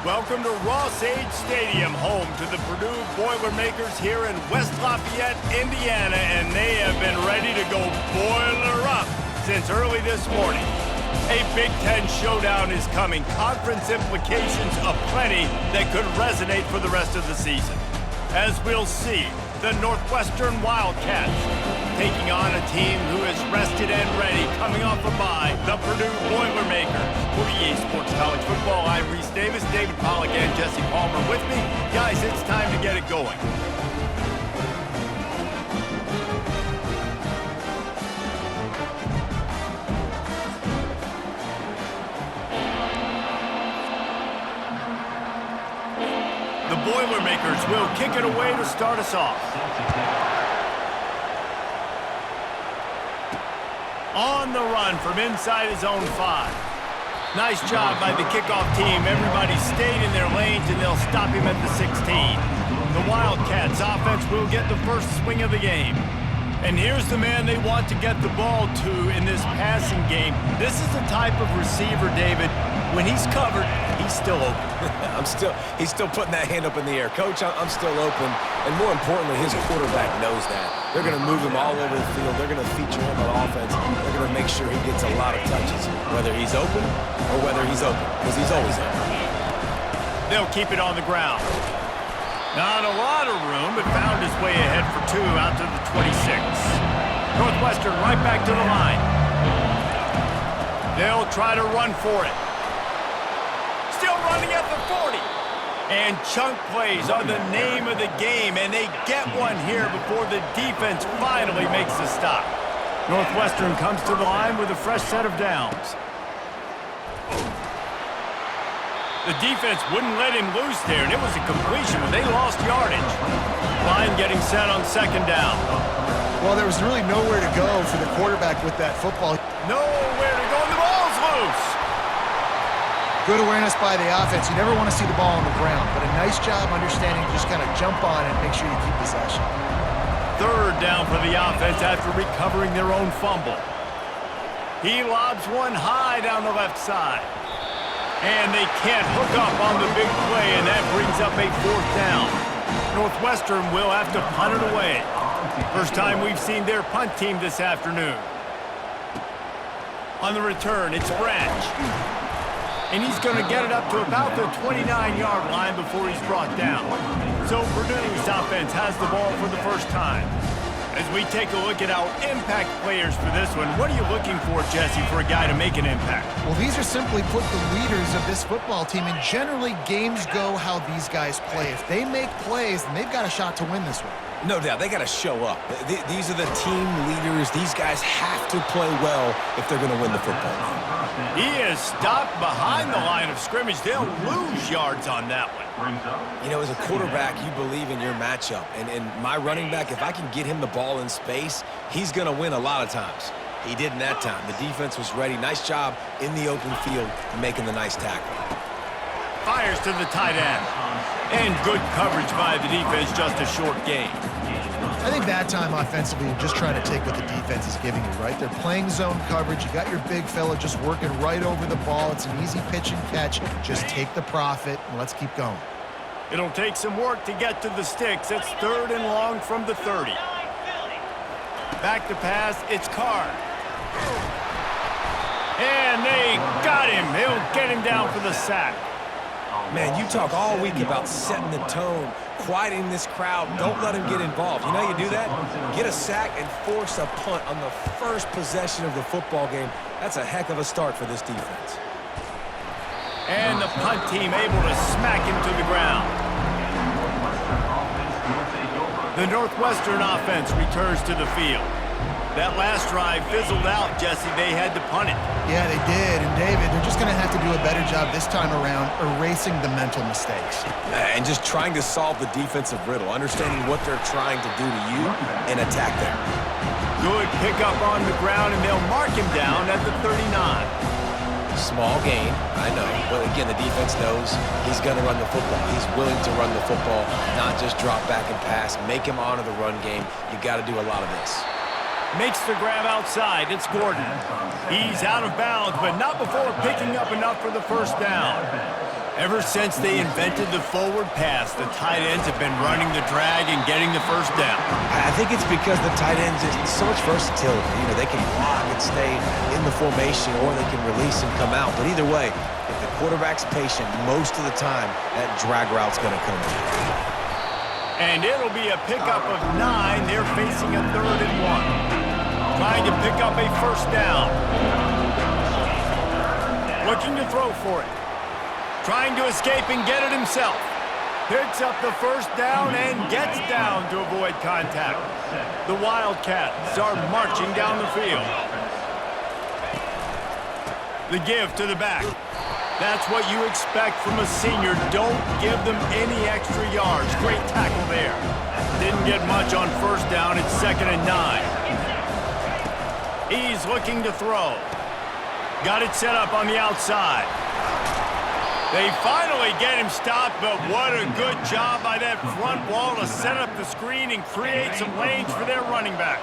Welcome to Ross-Age Stadium, home to the Purdue Boilermakers here in West Lafayette, Indiana, and they have been ready to go boiler up since early this morning. A Big Ten showdown is coming, conference implications aplenty that could resonate for the rest of the season. As we'll see, the Northwestern Wildcats taking on a team who is rested and ready, coming off a bye, the Purdue Boilermakers. For EA Sports College Football, I'm Reese Davis, David Pollack, and Jesse Palmer with me. Guys, it's time to get it going. The Boilermakers will kick it away to start us off. On the run from inside his own 5. Nice job by the kickoff team. Everybody stayed in their lanes, and they'll stop him at the 16. The Wildcats offense will get the first swing of the game. And here's the man they want to get the ball to in this passing game. This is the type of receiver, David, when he's covered, he's still open. He's still putting that hand up in the air. Coach, I'm still open. And more importantly, his quarterback knows that. They're going to move him all over the field. They're going to feature him on offense. They're going to make sure he gets a lot of touches, whether he's open or whether he's open, because he's always open. They'll keep it on the ground. Not a lot of room, but found his way ahead for 2 out to the 26. Northwestern right back to the line. They'll try to run for it. Still running at the 40. And chunk plays are the name of the game, and they get one here before the defense finally makes the stop. Northwestern comes to the line with a fresh set of downs. The defense wouldn't let him loose there, and it was a completion, but they lost yardage. Line getting set on second down. Well, there was really nowhere to go for the quarterback with that football. Nowhere to go, and the ball's loose. Good awareness by the offense. You never want to see the ball on the ground, but a nice job understanding to just kind of jump on and make sure you keep possession. Third down for the offense after recovering their own fumble. He lobs one high down the left side. And they can't hook up on the big play, and that brings up a 4th down. Northwestern will have to punt it away. First time we've seen their punt team this afternoon. On the return, it's Branch. And he's going to get it up to about the 29-yard line before he's brought down. So Purdue's offense has the ball for the first time. As we take a look at our impact players for this one, what are you looking for, Jesse, for a guy to make an impact? Well, these are simply put the leaders of this football team, and generally games go how these guys play. If they make plays, then they've got a shot to win this one. No doubt, they got to show up. These are the team leaders. These guys have to play well if they're going to win the football game. He is stopped behind the line of scrimmage. They'll lose yards on that one. You know, as a quarterback, you believe in your matchup. And my running back, if I can get him the ball in space, he's going to win a lot of times. He didn't that time. The defense was ready. Nice job in the open field making the nice tackle. Fires to the tight end. And good coverage by the defense, just a short gain. I think that time offensively, you're just trying to take what the defense is giving you, right? They're playing zone coverage. You got your big fella just working right over the ball. It's an easy pitch and catch. Just take the profit, and let's keep going. It'll take some work to get to the sticks. It's 3rd and long from the 30. Back to pass, it's Carr. And they got him. He'll get him down for the sack. Man, you talk all week about setting the tone, quieting this crowd. Don't let him get involved. You know how you do that? Get a sack and force a punt on the first possession of the football game. That's a heck of a start for this defense. And the punt team able to smack him to the ground. The Northwestern offense returns to the field. That last drive fizzled out, Jesse. They had to punt it. Yeah, they did. And, David, they're just going to have to do a better job this time around erasing the mental mistakes. And just trying to solve the defensive riddle, understanding what they're trying to do to you and attack them. Good pickup on the ground, and they'll mark him down at the 39. Small gain, I know. But, again, the defense knows he's going to run the football. He's willing to run the football, not just drop back and pass. Make him honor the run game. You got to do a lot of this. Makes the grab outside. It's Gordon. He's out of bounds, but not before picking up enough for the first down. Ever since they invented the forward pass, the tight ends have been running the drag and getting the first down. I think it's because the tight ends is so much versatility. You know, they can block and stay in the formation, or they can release and come out. But either way, if the quarterback's patient, most of the time, that drag route's going to come in. And it'll be a pickup of 9. They're facing a 3rd and 1. Trying to pick up a first down. Looking to throw for it. Trying to escape and get it himself. Picks up the first down and gets down to avoid contact. The Wildcats are marching down the field. The give to the back. That's what you expect from a senior. Don't give them any extra yards. Great tackle there. Didn't get much on first down. It's 2nd and 9. He's looking to throw. Got it set up on the outside. They finally get him stopped, but what a good job by that front wall to set up the screen and create some lanes for their running back.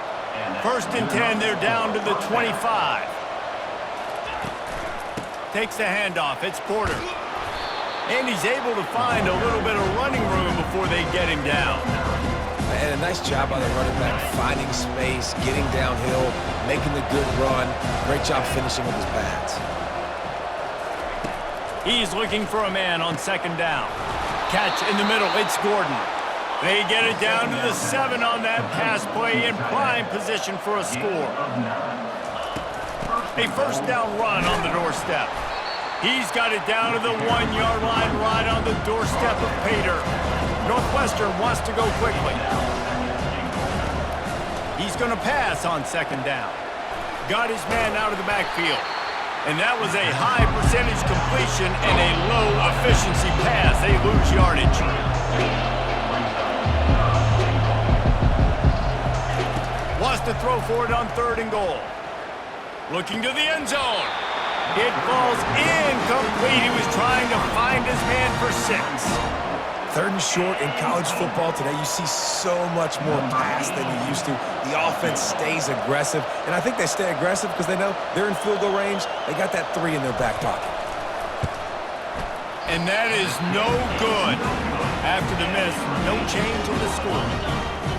1st and 10, they're down to the 25. Takes the handoff, it's Porter. And he's able to find a little bit of running room before they get him down. And a nice job by the running back, finding space, getting downhill, making the good run. Great job finishing with his pads. He's looking for a man on 2nd down. Catch in the middle, it's Gordon. They get it down to the 7 on that pass play in prime position for a score. A first down run on the doorstep. He's got it down to the 1-yard line right on the doorstep of Pater. Northwestern wants to go quickly. He's going to pass on 2nd down. Got his man out of the backfield. And that was a high percentage completion and a low efficiency pass. They lose yardage. Wants to throw for it on 3rd and goal. Looking to the end zone. It falls incomplete. He was trying to find his man for 6. 3rd and short in college football today, you see so much more pass than you used to. The offense stays aggressive, and I think they stay aggressive because they know they're in field goal range. They got that 3 in their back pocket. And that is no good. After the miss, no change in the score.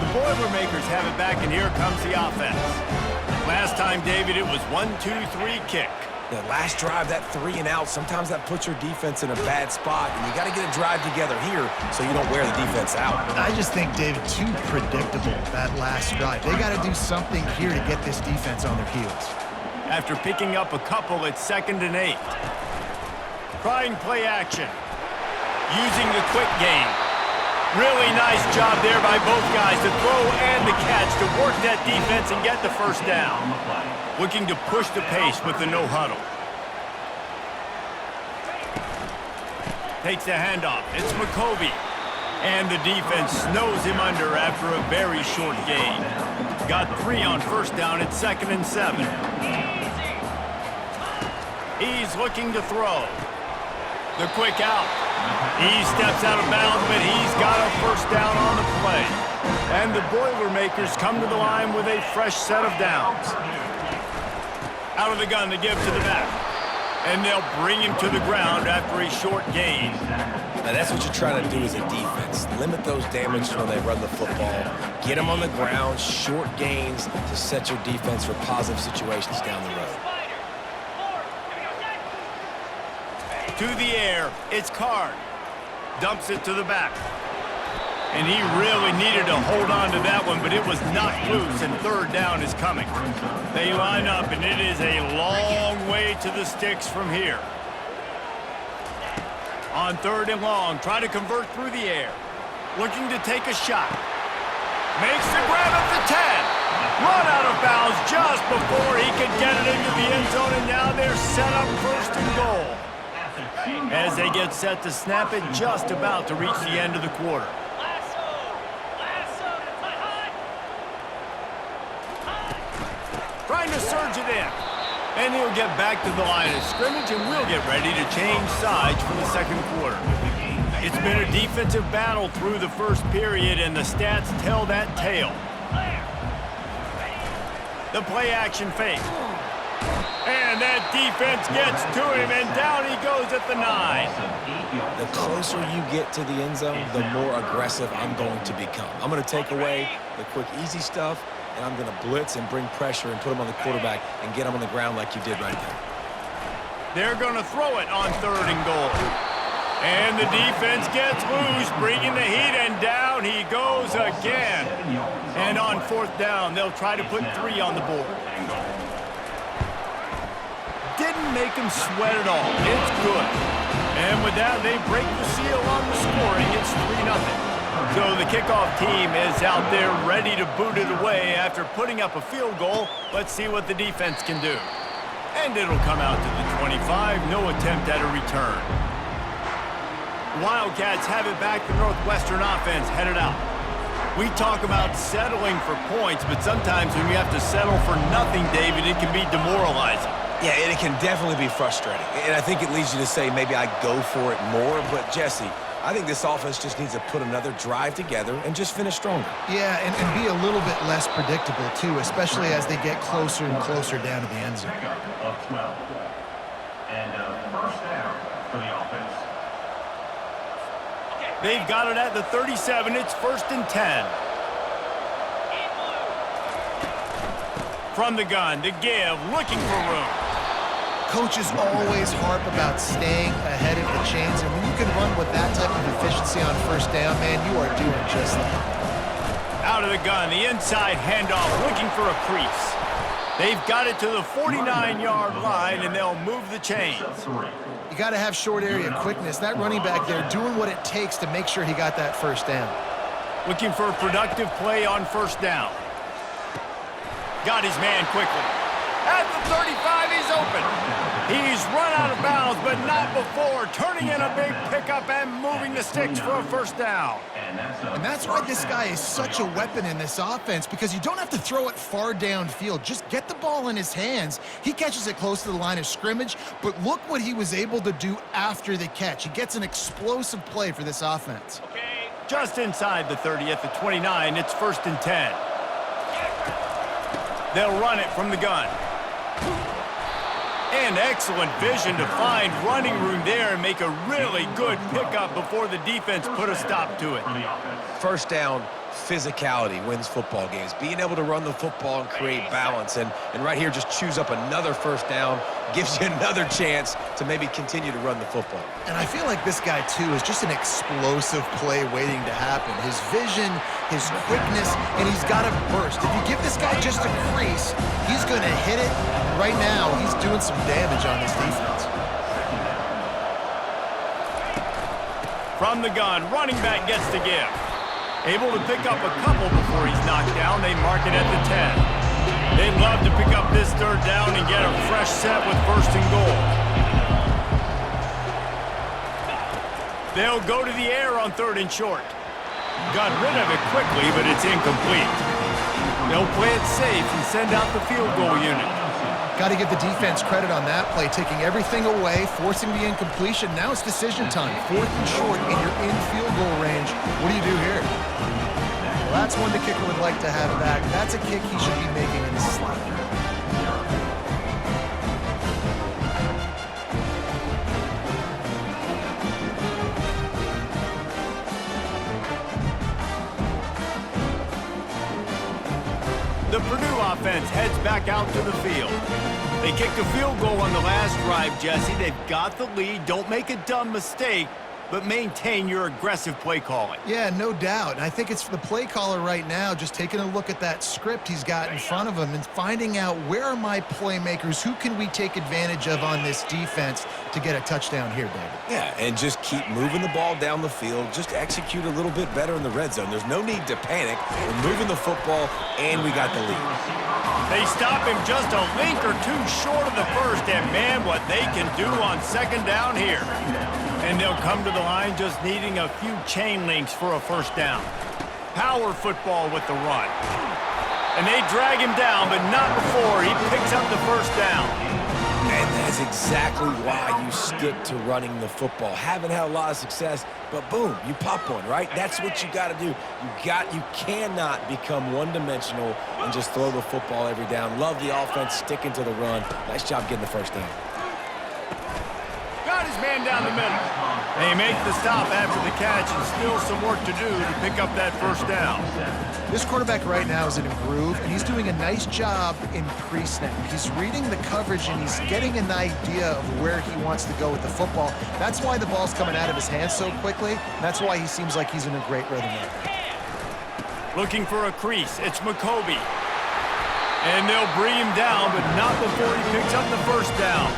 The Boilermakers have it back, and here comes the offense. Last time, David, it was 1-2-3 kick. The last drive, that 3 and out, sometimes that puts your defense in a bad spot, and you got to get a drive together here so you don't wear the defense out. I just think, David, too predictable, that last drive. They got to do something here to get this defense on their heels. After picking up a couple, it's 2nd and 8. Trying play action. Using the quick game. Really nice job there by both guys to throw and the catch to work that defense and get the first down. Looking to push the pace with the no huddle. Takes the handoff. It's McCovey. And the defense snows him under after a very short gain. Got 3 on first down at 2nd and 7. He's looking to throw. The quick out. He steps out of bounds, but he's got a first down on the play. And the Boilermakers come to the line with a fresh set of downs. Out of the gun to give to the back. And they'll bring him to the ground after a short gain. Now that's what you're trying to do as a defense. Limit those damages when they run the football. Get them on the ground, short gains to set your defense for positive situations down the road. To the air, it's Card. Dumps it to the back. And he really needed to hold on to that one, but it was knocked loose, and 3rd down is coming. They line up, and it is a long way to the sticks from here. On 3rd and long, try to convert through the air. Looking to take a shot. Makes the grab at the 10. Run out of bounds just before he could get it into the end zone, and now they're set up 1st and goal. As they get set to snap it, just about to reach the end of the quarter. Trying to surge it in. And he'll get back to the line of scrimmage, and we'll get ready to change sides for the 2nd quarter. It's been a defensive battle through the first period, and the stats tell that tale. The play action fake. And that defense gets to him, and down he goes at the 9. The closer you get to the end zone, the more aggressive I'm going to become. I'm going to take away the quick, easy stuff, and I'm going to blitz and bring pressure and put him on the quarterback and get him on the ground like you did right there. They're going to throw it on 3rd and goal. And the defense gets loose, bringing the heat, and down he goes again. And on 4th down, they'll try to put 3 on the board. Didn't make him sweat at all. It's good. And with that, they break the seal on the scoring. It's 3-0. So the kickoff team is out there ready to boot it away after putting up a field goal. Let's see what the defense can do. And it'll come out to the 25. No attempt at a return. Wildcats have it back. The Northwestern offense headed out. We talk about settling for points, but sometimes when you have to settle for nothing, David, it can be demoralizing. Yeah, and it can definitely be frustrating. And I think it leads you to say maybe I go for it more. But, Jesse, I think this offense just needs to put another drive together and just finish stronger. Yeah, and be a little bit less predictable, too, especially as they get closer and closer down to the end zone. Of 12. And first down for the offense. They've got it at the 37. It's 1st and 10. From the gun to give, looking for room. Coaches always harp about staying ahead of the chains, and when you can run with that type of efficiency on 1st down, man, you are doing just that. Out of the gun, the inside handoff, looking for a crease. They've got it to the 49-yard line, and they'll move the chains. You got to have short area quickness. That running back there doing what it takes to make sure he got that 1st down. Looking for a productive play on 1st down. Got his man quickly. At the 35, he's open. He's run out of bounds, but not before turning in a big pickup and moving the sticks for a 1st down. And that's why this guy is such a weapon in this offense, because you don't have to throw it far downfield. Just get the ball in his hands. He catches it close to the line of scrimmage, but look what he was able to do after the catch. He gets an explosive play for this offense. Just inside the 30 at the 29, it's 1st and 10. They'll run it from the gun. And excellent vision to find running room there and make a really good pickup before the defense put a stop to it. 1st down, physicality wins football games. Being able to run the football and create balance. And right here, just choose up another 1st down, gives you another chance to maybe continue to run the football. And I feel like this guy, too, is just an explosive play waiting to happen. His vision, his quickness, and he's got a burst. If you give this guy just a crease, he's going to hit it. Right now, he's doing some damage on this defense. From the gun, running back gets to give. Able to pick up a couple before he's knocked down. They mark it at the 10. They'd love to pick up this 3rd down and get a fresh set with 1st and goal. They'll go to the air on 3rd and short. Got rid of it quickly, but it's incomplete. They'll play it safe and send out the field goal unit. Got to give the defense credit on that play, taking everything away, forcing the incompletion. Now it's decision time. 4th and short, and you're in field goal range. What do you do here? Well, that's one the kicker would like to have back. That's a kick he should be making in his slot. The Purdue offense heads back out to the field. They kicked a field goal on the last drive, Jesse. They've got the lead. Don't make a dumb mistake, but maintain your aggressive play calling. Yeah, no doubt. And I think it's the play caller right now just taking a look at that script he's got in front of him and finding out where are my playmakers, who can we take advantage of on this defense to get a touchdown here, David. Yeah, and just keep moving the ball down the field. Just execute a little bit better in the red zone. There's no need to panic. We're moving the football, and we got the lead. They stop him just a link or two short of the 1st, and man, what they can do on 2nd down here. And they'll come to the line just needing a few chain links for a 1st down. Power football with the run. And they drag him down, but not before he picks up the 1st down. And that's exactly why you stick to running the football. Haven't had a lot of success, but boom, you pop one, right? That's what you got to do. You cannot become one-dimensional and just throw the football every down. Love the offense, sticking to the run. Nice job getting the first down. Got his man down the middle. They make the stop after the catch, and still some work to do to pick up that first down. This quarterback right now is in a groove, and he's doing a nice job in pre-snap. He's reading the coverage, and he's getting an idea of where he wants to go with the football. That's why the ball's coming out of his hands so quickly. That's why he seems like he's in a great rhythm right now. Looking for a crease. It's McCoby. And they'll bring him down, but not before he picks up the first down.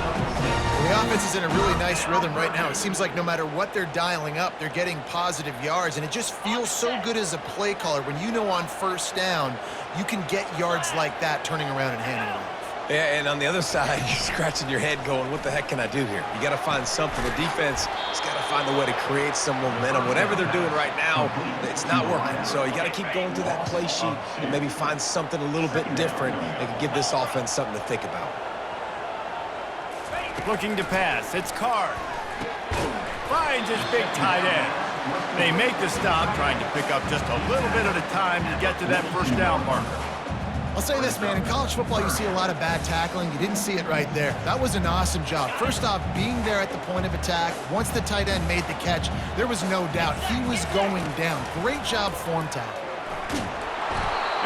The offense is in a really nice rhythm right now. It seems like no matter what they're dialing up, they're getting positive yards, and it just feels so good as a play caller when you know on first down you can get yards like that turning around and handing it off. Yeah, and on the other side, you're scratching your head going, what the heck can I do here? You got to find something. The defense has got to find a way to create some momentum. Whatever they're doing right now, it's not working. So you got to keep going through that play sheet and maybe find something a little bit different that can give this offense something to think about. Looking to pass. It's Card. Finds his big tight end. They make the stop, trying to pick up just a little bit at a time to get to that first down marker. I'll say this, man. In college football, you see a lot of bad tackling. You didn't see it right there. That was an awesome job. First off, being there at the point of attack. Once the tight end made the catch, there was no doubt he was going down. Great job form tackle.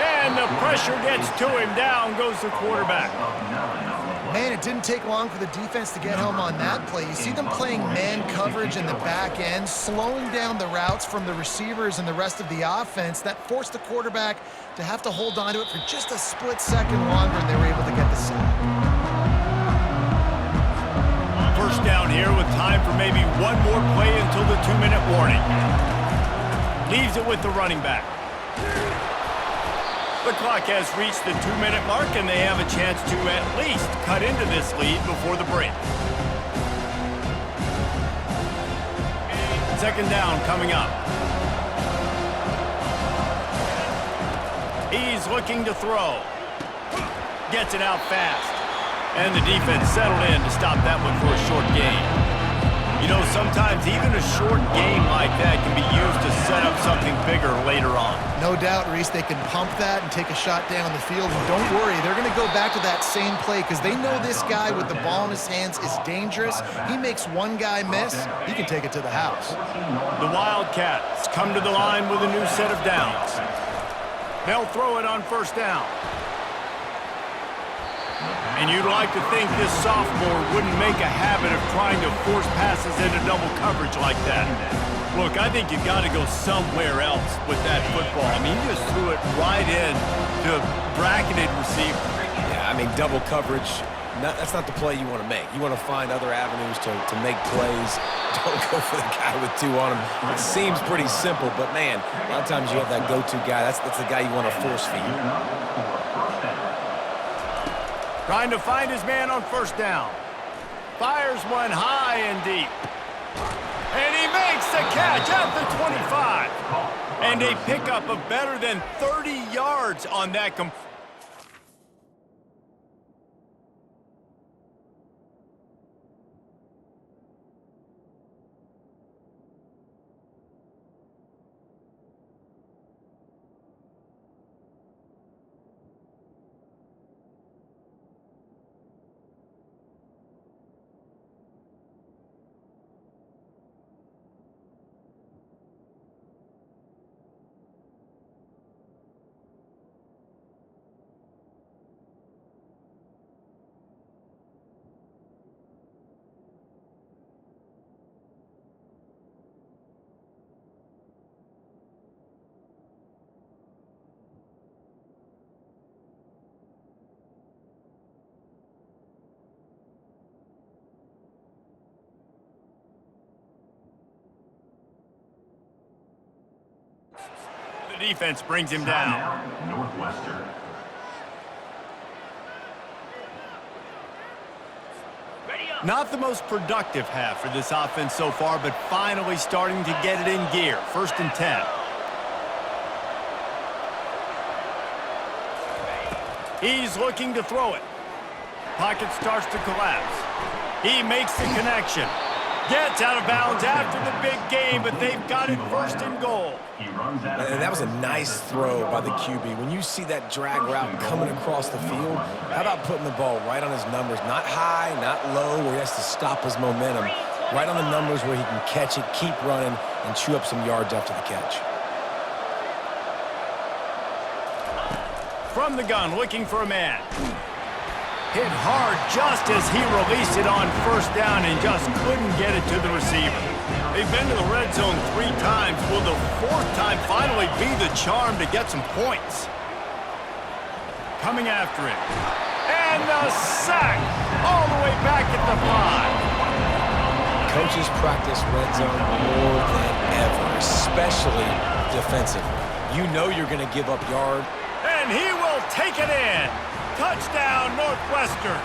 And the pressure gets to him. Down goes the quarterback. Man, it didn't take long for the defense to get home on that play. You see them playing man coverage in the back end, slowing down the routes from the receivers and the rest of the offense. That forced the quarterback to have to hold on to it for just a split second longer, and they were able to get the sack. First down here with time for maybe one more play until the 2-minute warning. Leaves it with the running back. The clock has reached the 2-minute mark, and they have a chance to at least cut into this lead before the break. Second down coming up. He's looking to throw. Gets it out fast. And the defense settled in to stop that one for a short gain. You know, sometimes even a short game like that can be used to set up something bigger later on. No doubt, Reese, they can pump that and take a shot down the field. And don't worry, they're going to go back to that same play because they know this guy with the ball in his hands is dangerous. He makes one guy miss, he can take it to the house. The Wildcats come to the line with a new set of downs. They'll throw it on first down. And you'd like to think this sophomore wouldn't make a habit of trying to force passes into double coverage like that. Look, I think you've got to go somewhere else with that football. I mean, he just threw it right in to a bracketed receiver. Yeah, I mean, double coverage, that's not the play you want to make. You want to find other avenues to make plays. Don't go for the guy with two on him. It seems pretty simple, but, man, a lot of times you have that go-to guy. That's the guy you want to force feed. Trying to find his man on first down. Fires one high and deep. And he makes the catch at the 25. And a pickup of better than 30 yards on that. The defense brings him down. Northwestern. Not the most productive half for this offense so far, but finally starting to get it in gear. First and 10. He's looking to throw it. Pocket starts to collapse. He makes the connection. Gets out of bounds after the big game, but they've got it first and goal. And that was a nice throw by the QB. When you see that drag route coming across the field, how about putting the ball right on his numbers? Not high, not low, where he has to stop his momentum. Right on the numbers where he can catch it, keep running, and chew up some yards after the catch. From the gun, looking for a man. Hit hard just as he released it on first down and just couldn't get it to the receiver. They've been to the red zone 3 times. Will the 4th time finally be the charm to get some points? Coming after it. And the sack all the way back at the 5. Coaches practice red zone more than ever, especially defensively. You know you're going to give up yards. And he will take it in. Touchdown, Northwestern.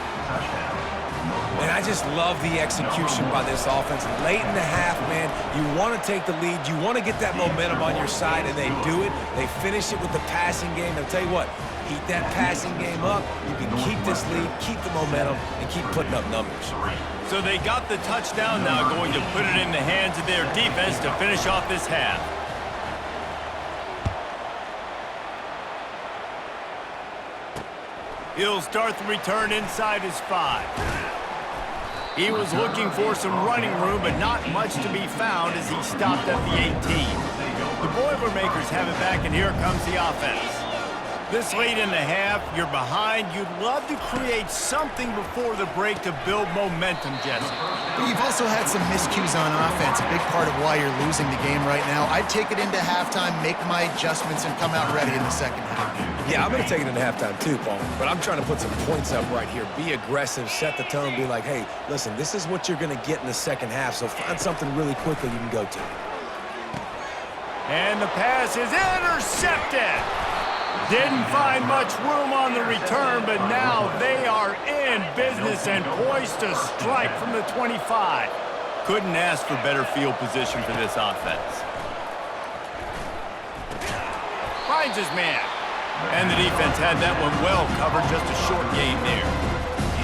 And I just love the execution by this offense. Late in the half, man, you want to take the lead. You want to get that momentum on your side, and they do it. They finish it with the passing game. I'll tell you what, heat that passing game up. You can keep this lead, keep the momentum, and keep putting up numbers. So they got the touchdown now, going to put it in the hands of their defense to finish off this half. He'll start the return inside his 5. He was looking for some running room, but not much to be found as he stopped at the 18. The Boilermakers have it back, and here comes the offense. This late in the half, you're behind. You'd love to create something before the break to build momentum, Jesse. But you've also had some miscues on offense, a big part of why you're losing the game right now. I'd take it into halftime, make my adjustments, and come out ready in the second half. Yeah, I'm going to take it into halftime too, Paul. But I'm trying to put some points up right here. Be aggressive, set the tone, be like, hey, listen, this is what you're going to get in the second half, so find something really quickly you can go to. And the pass is intercepted. Didn't find much room on the return, but now they are in business and poised to strike from the 25. Couldn't ask for better field position for this offense. Finds his man. And the defense had that one well covered, just a short gain there.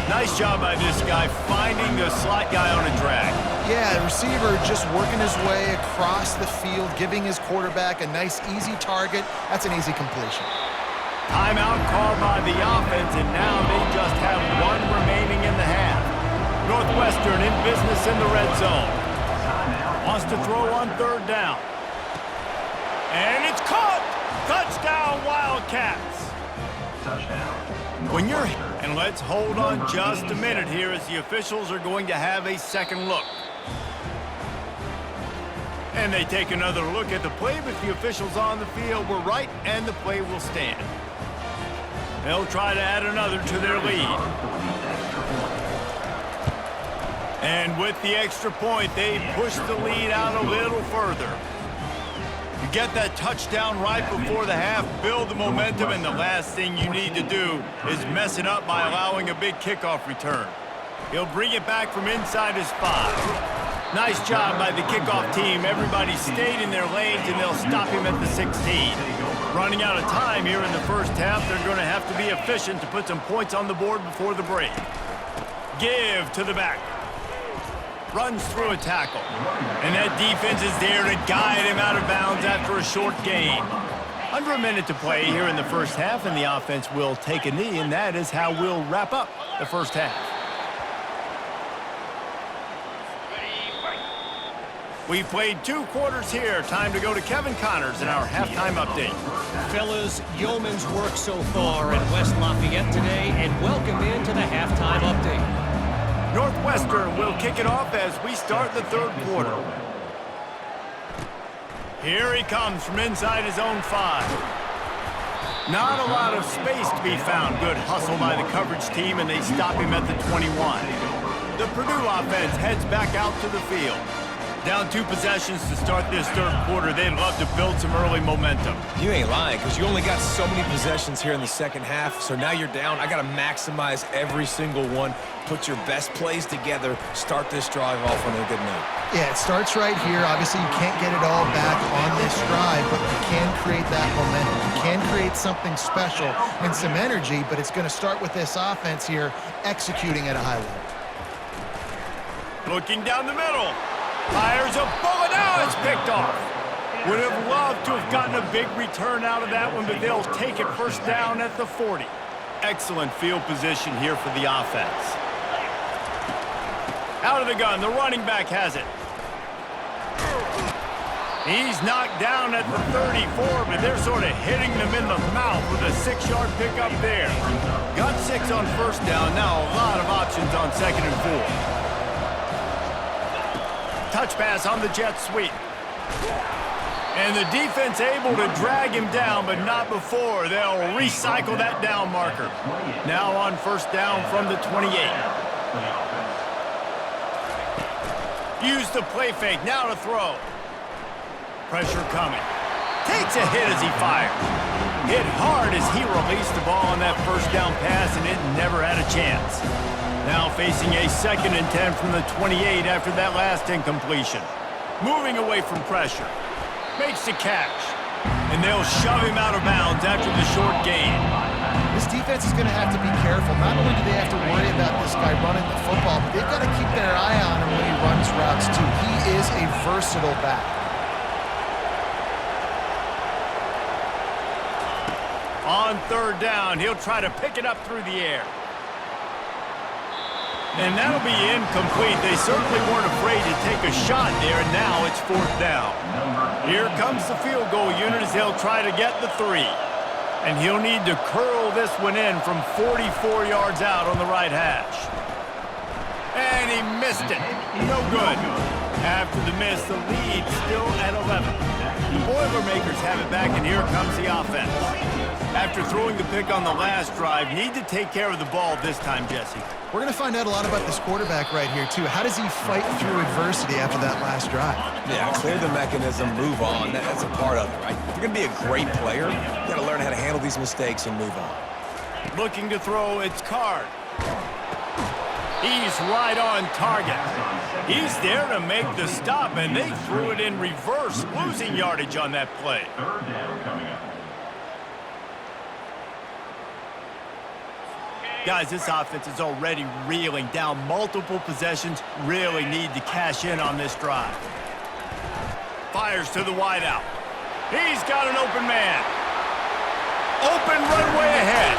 Nice job by this guy finding the slot guy on a drag. Yeah, the receiver just working his way across the field, giving his quarterback a nice, easy target. That's an easy completion. Timeout called by the offense, and now they just have 1 remaining in the half. Northwestern in business in the red zone. Wants to throw on 3rd down. And it's caught! Touchdown, Wildcats! When you're... And let's hold on just a minute here as the officials are going to have a second look. And they take another look at the play, but the officials on the field were right, and the play will stand. They'll try to add another to their lead. And with the extra point, they push the lead out a little further. You get that touchdown right before the half, build the momentum, and the last thing you need to do is mess it up by allowing a big kickoff return. He'll bring it back from inside his 5. Nice job by the kickoff team. Everybody stayed in their lanes, and they'll stop him at the 16. Running out of time here in the first half, they're going to have to be efficient to put some points on the board before the break. Give to the back. Runs through a tackle. And that defense is there to guide him out of bounds after a short gain. Under a minute to play here in the first half, and the offense will take a knee, and that is how we'll wrap up the first half. We've played 2 quarters here. Time to go to Kevin Connors in our halftime update. Fellas, yeoman's work so far at West Lafayette today, and welcome into the halftime update. Northwestern will kick it off as we start the 3rd quarter. Here he comes from inside his own 5. Not a lot of space to be found. Good hustle by the coverage team, and they stop him at the 21. The Purdue offense heads back out to the field. Down 2 possessions to start this 3rd quarter. They'd love to build some early momentum. You ain't lying, because you only got so many possessions here in the second half, so now you're down. I got to maximize every single one. Put your best plays together. Start this drive off on a good note. Yeah, it starts right here. Obviously, you can't get it all back on this drive, but you can create that momentum. He can create something special and some energy, but it's going to start with this offense here executing at a high level. Looking down the middle. Fires a bullet. Now it's picked off. Would have loved to have gotten a big return out of that one, but they'll take it first down at the 40. Excellent field position here for the offense. Out of the gun, the running back has it. He's knocked down at the 34, but they're sort of hitting them in the mouth with a 6-yard pickup there. Got 6 on first down. Now a lot of options on 2nd and 4. Touch pass on the jet sweep. And the defense able to drag him down, but not before. They'll recycle that down marker. Now on first down from the 28. Use the play fake. Now to throw. Pressure coming. Takes a hit as he fires. Hit hard as he released the ball on that first down pass, and it never had a chance. Now facing a 2nd and 10 from the 28 after that last incompletion. Moving away from pressure. Makes the catch. And they'll shove him out of bounds after the short gain. This defense is going to have to be careful. Not only do they have to worry about this guy running the football, but they've got to keep their eye on him when he runs routes too. He is a versatile back. On third down, he'll try to pick it up through the air. And that'll be incomplete. They certainly weren't afraid to take a shot there, and now it's 4th down. Here comes the field goal unit as they'll try to get the 3. And he'll need to curl this one in from 44 yards out on the right hash. And he missed it. No good. After the miss, the lead still at 11. The Boilermakers have it back, and here comes the offense. After throwing the pick on the last drive, need to take care of the ball this time, Jesse. We're going to find out a lot about this quarterback right here, too. How does he fight through adversity after that last drive? Yeah, clear the mechanism, move on. That's a part of it, right? If you're going to be a great player, you got to learn how to handle these mistakes and move on. Looking to throw, it's Card. He's right on target. He's there to make the stop, and they threw it in reverse, losing yardage on that play. 3rd down coming up. Guys, this offense is already reeling down multiple possessions. Really need to cash in on this drive. Fires to the wideout. He's got an open man. Open runway ahead.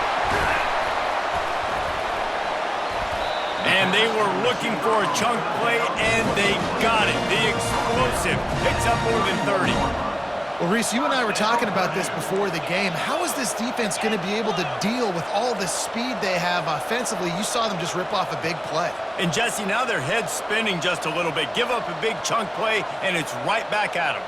And they were looking for a chunk play, and they got it. The explosive picks up more than 30. Well, Reese, you and I were talking about this before the game. How is this defense going to be able to deal with all the speed they have offensively? You saw them just rip off a big play. And, Jesse, now their head's spinning just a little bit. Give up a big chunk play, and it's right back at them.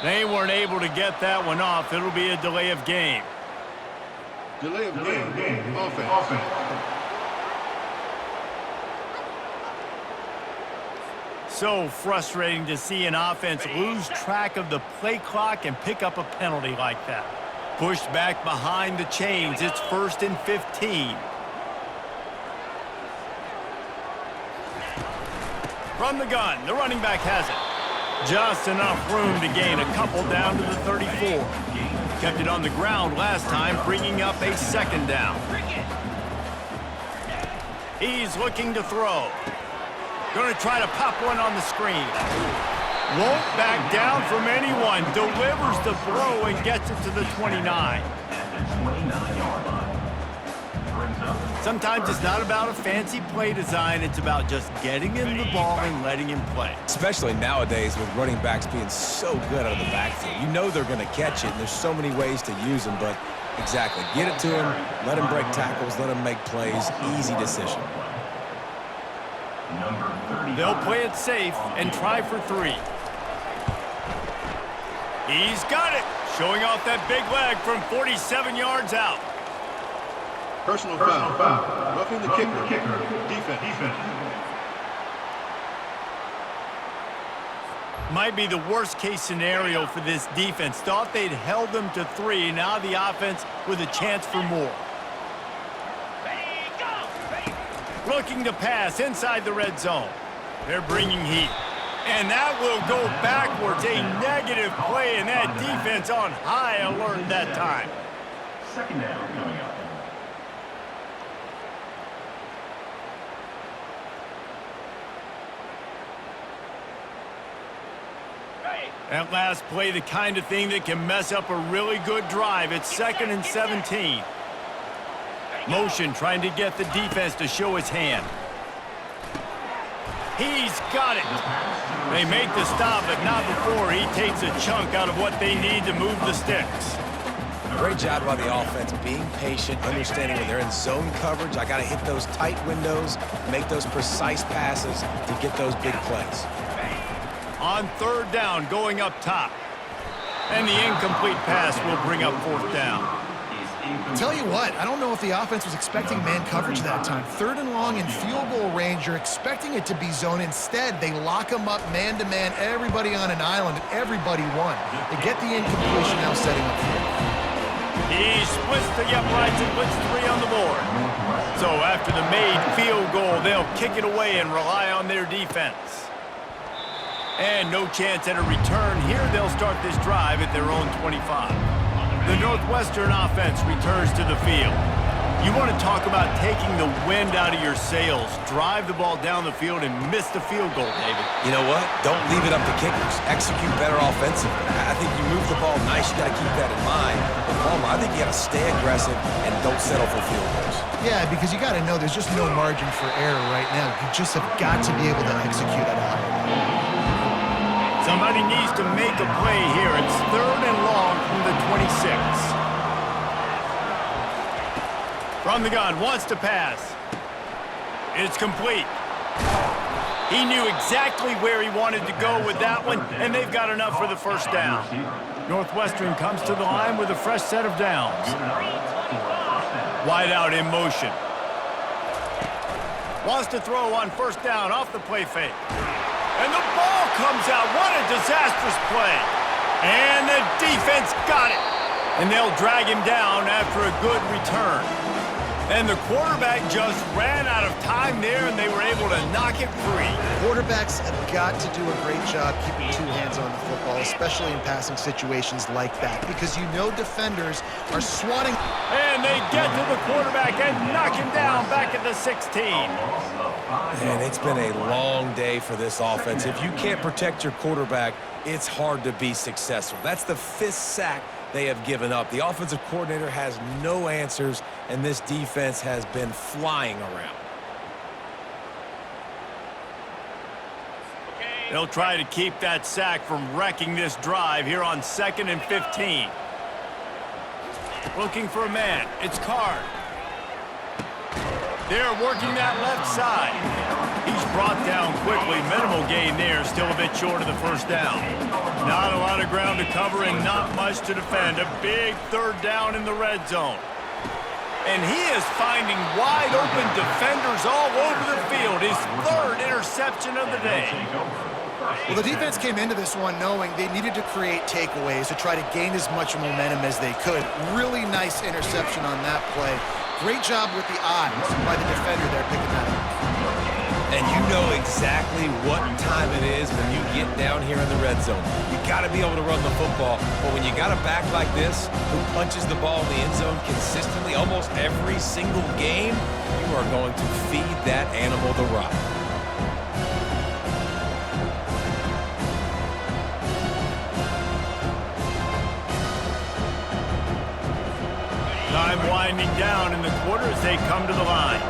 They weren't able to get that one off. It'll be a delay of game. Delay of game. Offense. So frustrating to see an offense lose track of the play clock and pick up a penalty like that. Pushed back behind the chains. It's 1st and 15. From the gun, the running back has it. Just enough room to gain a couple down to the 34. Kept it on the ground last time, bringing up a 2nd down. He's looking to throw. Going to try to pop one on the screen. Won't back down from anyone. Delivers the throw and gets it to the 29. Sometimes it's not about a fancy play design. It's about just getting him the ball and letting him play. Especially nowadays with running backs being so good out of the backfield. You know they're going to catch it, and there's so many ways to use them, but exactly. Get it to him, let him break tackles, let him make plays. Easy decision. They'll play it safe and try for 3. He's got it. Showing off that big leg from 47 yards out. Personal foul. Roughing the kicker. Defense. Might be the worst-case scenario for this defense. Thought they'd held them to 3. Now the offense with a chance for more. Looking to pass inside the red zone. They're bringing heat. And that will go backwards. A negative play, and that defense on high alert that time. Second down coming up. That last play, the kind of thing that can mess up a really good drive. It's 2nd and 17. Motion trying to get the defense to show his hand. He's got it. They make the stop, but not before he takes a chunk out of what they need to move the sticks. Great job by the offense, being patient, understanding when they're in zone coverage, I got to hit those tight windows, make those precise passes to get those big plays. On 3rd down, going up top. And the incomplete pass will bring up 4th down. Tell you what, I don't know if the offense was expecting man coverage that time. 3rd and long in field goal range, you're expecting it to be zone. Instead, they lock them up man-to-man, everybody on an island, and everybody won. They get the incompletion, now setting up 4th. He splits the uprights and puts 3 on the board. So after the made field goal, they'll kick it away and rely on their defense. And no chance at a return. Here they'll start this drive at their own 25. The Northwestern offense returns to the field. You want to talk about taking the wind out of your sails. Drive the ball down the field and miss the field goal, David. You know what? Don't leave it up to kickers. Execute better offensively. I think you move the ball nice. You got to keep that in mind. But Palmer, I think you got to stay aggressive and don't settle for field goals. Yeah, because you got to know there's just no margin for error right now. You just have got to be able to execute at a higher level. Somebody needs to make a play here. It's 3rd and long from the 26. From the gun, wants to pass. It's complete. He knew exactly where he wanted to go with that one, and they've got enough for the 1st down. Northwestern comes to the line with a fresh set of downs. Wide out in motion. Wants to throw on 1st down off the play fake. And the ball comes out. What a disastrous play. And the defense got it. And they'll drag him down after a good return. And the quarterback just ran out of time there, and they were able to knock it free. Quarterbacks have got to do a great job keeping 2 hands on the football, especially in passing situations like that, because you know defenders are swatting. And they get to the quarterback and knock him down back at the 16. Man, it's been a long day for this offense. If you can't protect your quarterback, it's hard to be successful. That's the 5th sack they have given up. The offensive coordinator has no answers, and this defense has been flying around. They'll try to keep that sack from wrecking this drive here on 2nd and 15. Looking for a man. It's Card. They're working that left side. He's brought down quickly. Minimal gain there. Still a bit short of the 1st down. Not a lot of ground to cover and not much to defend. A big 3rd down in the red zone. And he is finding wide open defenders all over the field. His 3rd interception of the day. Well, the defense came into this one knowing they needed to create takeaways to try to gain as much momentum as they could. Really nice interception on that play. Great job with the eyes by the defender there picking that up. And you know exactly what time it is when you get down here in the red zone. You got to be able to run the football, but when you got a back like this who punches the ball in the end zone consistently almost every single game, you are going to feed that animal the rock. Time winding down in the quarter as they come to the line.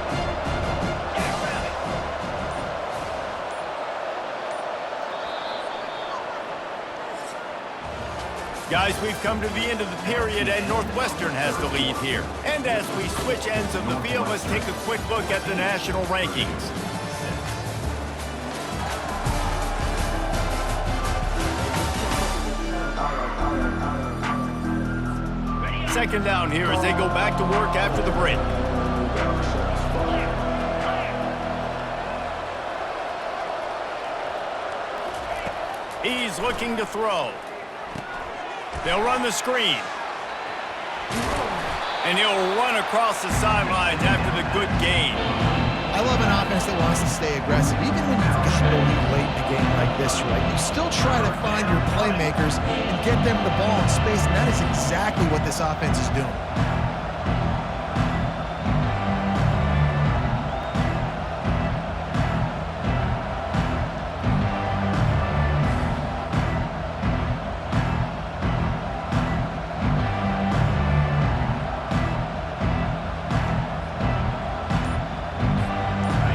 Guys, we've come to the end of the period, and Northwestern has the lead here. And as we switch ends of the field, let's take a quick look at the national rankings. Second down here as they go back to work after the break. He's looking to throw. They'll run the screen. And he'll run across the sidelines after the good gain. I love an offense that wants to stay aggressive. Even when you've got the lead late in a game like this, right, you still try to find your playmakers and get them the ball in space, and that is exactly what this offense is doing.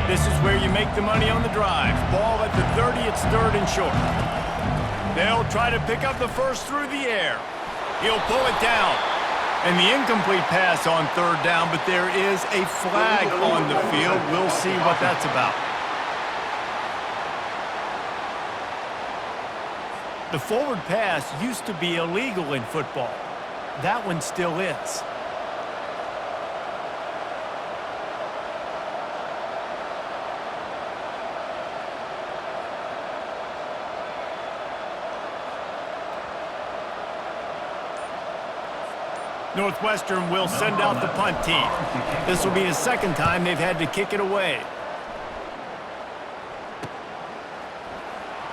This is where you make the money on the drive. Ball at the 30, it's 3rd and short. They'll try to pick up the first through the air. He'll pull it down. And the incomplete pass on 3rd down, but there is a flag on the field. We'll see what that's about. The forward pass used to be illegal in football. That one still is. Northwestern will send out the punt team. This will be the 2nd time they've had to kick it away.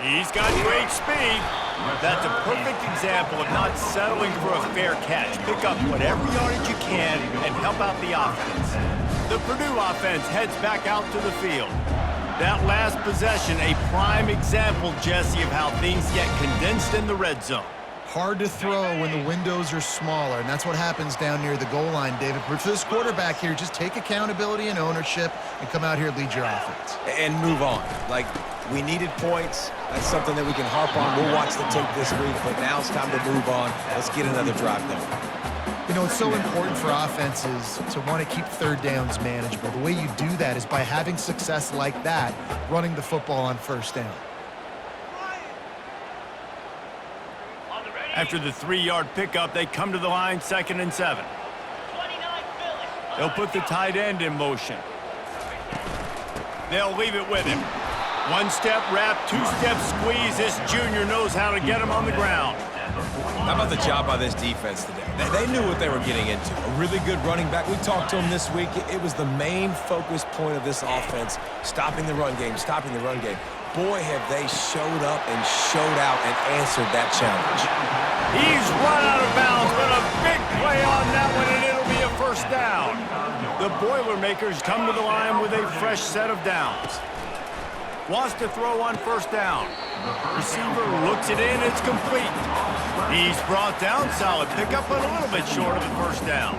He's got great speed. That's a perfect example of not settling for a fair catch. Pick up whatever yardage you can and help out the offense. The Purdue offense heads back out to the field. That last possession, a prime example, Jesse, of how things get condensed in the red zone. Hard to throw when the windows are smaller, and that's what happens down near the goal line, David. But for this quarterback here, just take accountability and ownership and come out here and lead your offense. And move on. Like, we needed points. That's something that we can harp on. We'll watch the tape this week, but now it's time to move on. Let's get another drive going. You know, it's so important for offenses to want to keep 3rd downs manageable. The way you do that is by having success like that, running the football on 1st down. After the 3-yard pickup, they come to the line, 2nd and 7. They'll put the tight end in motion. They'll leave it with him. 1-step wrap, 2-step squeeze. This junior knows how to get him on the ground. How about the job by this defense today? They knew what they were getting into. A really good running back. We talked to him this week. It was the main focus point of this offense, stopping the run game, stopping the run game. Boy, have they showed up and showed out and answered that challenge. He's run out of bounds, but a big play on that one, and it'll be a 1st down. The Boilermakers come to the line with a fresh set of downs. Wants to throw on 1st down. Receiver looks it in, it's complete. He's brought down, solid pickup, but a little bit short of the 1st down.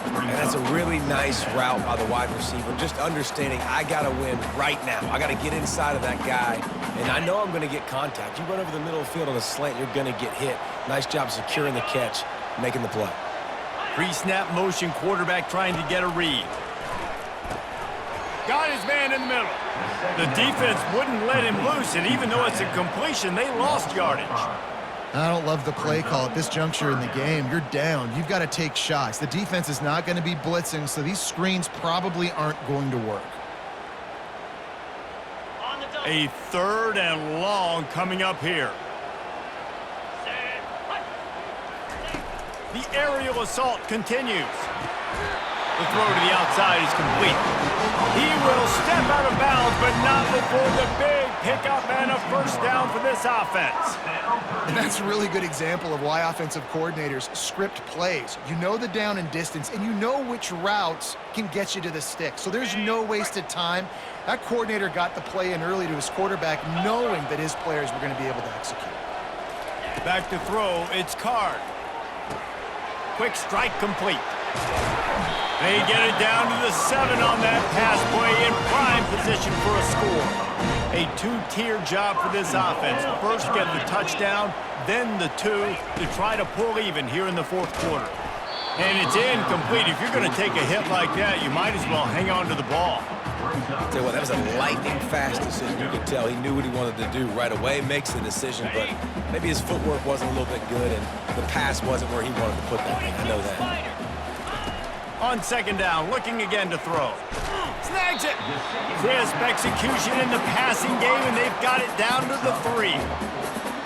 And that's a really nice route by the wide receiver, just understanding I got to win right now. I got to get inside of that guy, and I know I'm going to get contact. You run over the middle of the field on a slant, you're going to get hit. Nice job securing the catch, making the play. Pre-snap motion, quarterback trying to get a read. Got his man in the middle. The defense wouldn't let him loose, and even though it's a completion, they lost yardage. I don't love the play call at this juncture in the game. You're down. You've got to take shots. The defense is not going to be blitzing, so these screens probably aren't going to work. A 3rd and long coming up here. The aerial assault continues. The throw to the outside is complete. He will step out of bounds, but not before the big pickup and a 1st down for this offense. And that's a really good example of why offensive coordinators script plays. You know the down and distance, and you know which routes can get you to the stick. So there's no wasted time. That coordinator got the play in early to his quarterback, knowing that his players were going to be able to execute. Back to throw, it's Card. Quick strike complete. They get it down to the 7 on that pass play, in prime position for a score. A 2-tier job for this offense. First get the touchdown, then the 2 to try to pull even here in the 4th quarter. And it's incomplete. If you're going to take a hit like that, you might as well hang on to the ball. I'll tell you what, that was a lightning-fast decision. You could tell he knew what he wanted to do right away, makes the decision, but maybe his footwork wasn't a little bit good, and the pass wasn't where he wanted to put that thing. I know that. On 2nd down, looking again to throw. Snags it. Crisp execution in the passing game, and they've got it down to the 3.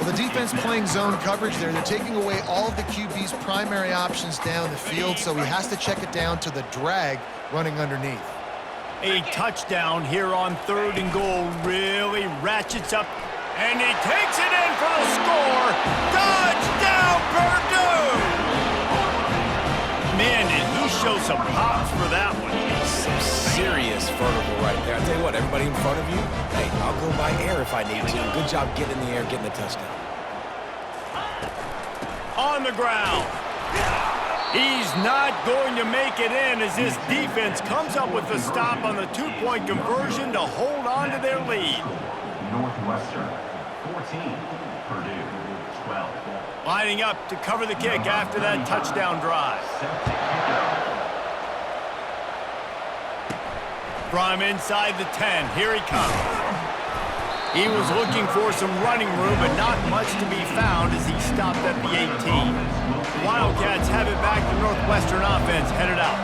Well, the defense playing zone coverage there. They're taking away all of the QB's primary options down the field, so he has to check it down to the drag running underneath. A touchdown here on 3rd and goal really ratchets up, and he takes it in for the score. Touchdown, Purdue! Man, did he show some pops for that one. Some serious vertical right there. I'll tell you what, everybody in front of you, hey, I'll go by air if I need to. Good job getting in the air, getting the touchdown. On the ground. He's not going to make it in as this defense comes up with the stop on the 2-point conversion to hold on to their lead. Northwestern, 14. Purdue, 12. Lining up to cover the kick after that touchdown drive. From inside the 10, here he comes. He was looking for some running room, but not much to be found as he stopped at the 18. Wildcats have it back. The Northwestern offense headed out.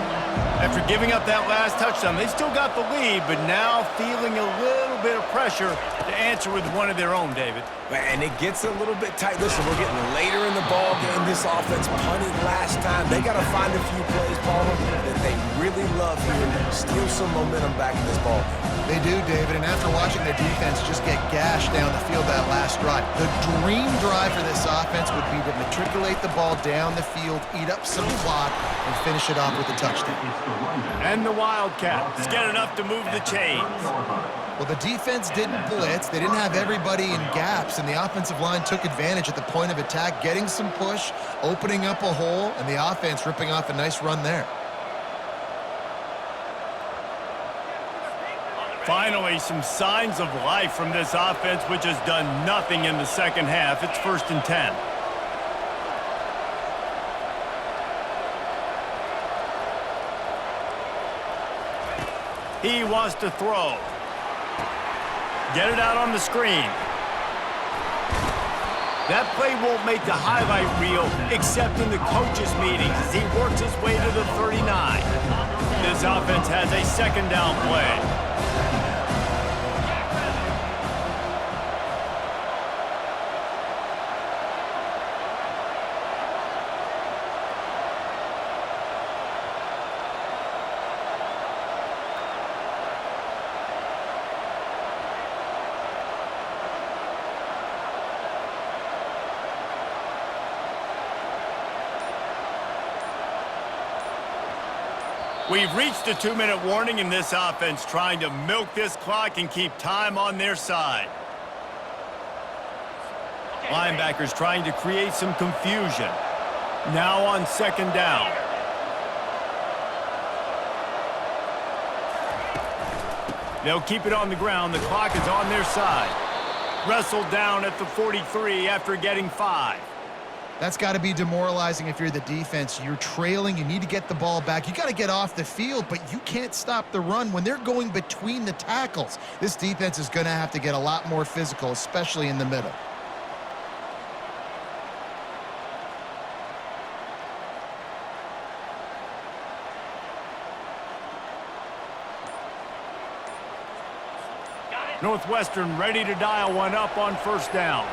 After giving up that last touchdown, they still got the lead, but now feeling a little bit of pressure to answer with one of their own, David. And it gets a little bit tight. Listen, we're getting later in the ball game. This offense punted last time. They got to find a few plays, Paul, that they really love here. Steal some momentum back in this ball game. They do, David, and after watching their defense just get gashed down the field that last drive, the dream drive for this offense would be to matriculate the ball down the field, eat up some clock, and finish it off with a touchdown. And the Wildcats get enough to move the chains. Well, the defense didn't blitz. They didn't have everybody in gaps, and the offensive line took advantage at the point of attack, getting some push, opening up a hole, and the offense ripping off a nice run there. Finally, some signs of life from this offense, which has done nothing in the second half. It's 1st and 10. He wants to throw. Get it out on the screen. That play won't make the highlight reel except in the coaches' meetings as he works his way to the 39. This offense has a 2nd down play. We've reached a 2-minute warning in this offense, trying to milk this clock and keep time on their side. Linebackers trying to create some confusion. Now on 2nd down. They'll keep it on the ground. The clock is on their side. Wrestled down at the 43 after getting 5. That's got to be demoralizing if you're the defense. You're trailing. You need to get the ball back. You got to get off the field, but you can't stop the run when they're going between the tackles. This defense is going to have to get a lot more physical, especially in the middle. Northwestern ready to dial one up on 1st down.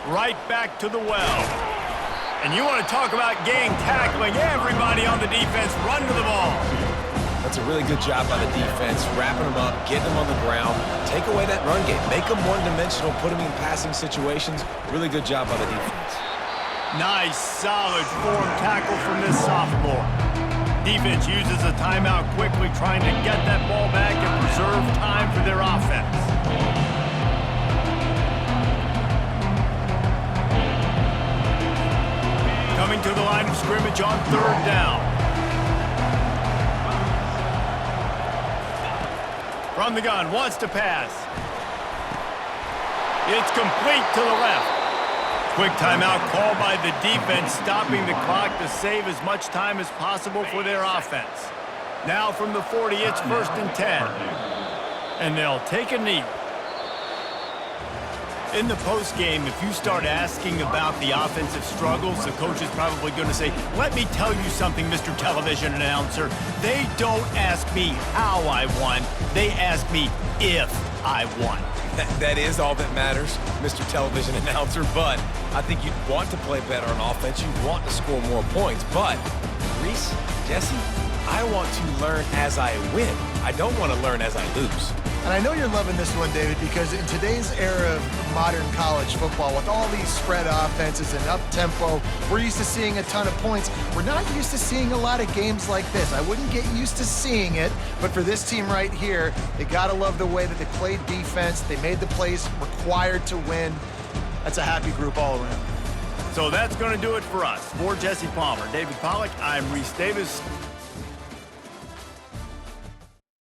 Right back to the well. And you want to talk about gang tackling. Everybody on the defense run to the ball. That's a really good job by the defense, wrapping them up, getting them on the ground, take away that run game, make them one-dimensional, put them in passing situations. Really good job by the defense. Nice, solid form tackle from this sophomore. Defense uses a timeout quickly, trying to get that ball back and preserve time for their offense. Coming to the line of scrimmage on 3rd down. From the gun, wants to pass. It's complete to the left. Quick timeout call by the defense, stopping the clock to save as much time as possible for their offense. Now from the 40, it's 1st and 10. And they'll take a knee. In the postgame, if you start asking about the offensive struggles, the coach is probably going to say, let me tell you something, Mr. Television Announcer. They don't ask me how I won. They ask me if I won. that is all that matters, Mr. Television Announcer, but I think you'd want to play better on offense. You want to score more points, but Reese, Jesse, I want to learn as I win. I don't want to learn as I lose. And I know you're loving this one, David, because in today's era of modern college football, with all these spread offenses and up-tempo, we're used to seeing a ton of points. We're not used to seeing a lot of games like this. I wouldn't get used to seeing it, but for this team right here, they got to love the way that they played defense. They made the plays required to win. That's a happy group all around. So that's going to do it for us. For Jesse Palmer, David Pollack, I'm Reese Davis.